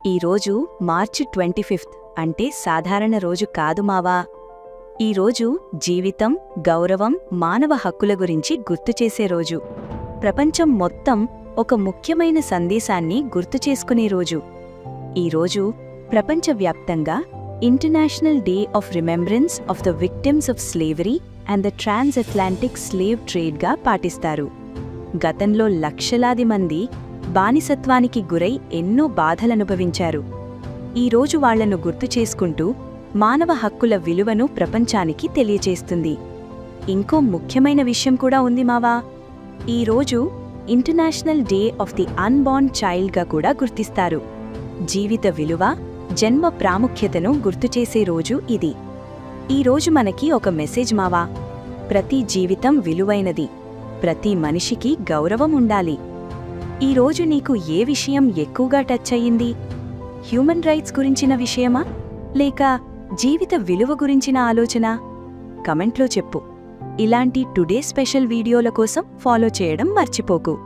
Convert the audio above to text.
ఈరోజు మార్చి 25 అంటే సాధారణ రోజు కాదు మావా. ఈరోజు జీవితం, గౌరవం, మానవ హక్కుల గురించి గుర్తుచేసే రోజు. ప్రపంచం మొత్తం ఒక ముఖ్యమైన సందేశాన్ని గుర్తుచేసుకునే రోజు. ఈరోజు ప్రపంచవ్యాప్తంగా international day of remembrance of the victims of slavery and the transatlantic slave ట్రేడ్గా పాటిస్తారు. గతంలో లక్షలాది మంది బానిసత్వానికి గురై ఎన్నో బాధలనుభవించారు. ఈరోజు వాళ్లను గుర్తు చేసుకుంటూ మానవ హక్కుల విలువను ప్రపంచానికి తెలియచేస్తుంది. ఇంకో ముఖ్యమైన విషయం కూడా ఉంది మావా. ఈరోజు international day of the unborn చైల్డ్గా కూడా గుర్తిస్తారు. జీవిత విలువ, జన్మ ప్రాముఖ్యతను గుర్తుచేసే రోజు ఇది. ఈరోజు మనకి ఒక మెసేజ్ మావా. ప్రతి జీవితం విలువైనది. ప్రతి మనిషికి గౌరవం ఉండాలి. ఈరోజు నీకు ఏ విషయం ఎక్కువగా టచ్ అయ్యింది? హ్యూమన్ రైట్స్ గురించిన విషయమా, లేక జీవిత విలువ గురించిన ఆలోచన? కమెంట్లో చెప్పు. ఇలాంటి టుడే స్పెషల్ వీడియోల కోసం ఫాలో చేయడం మర్చిపోకు.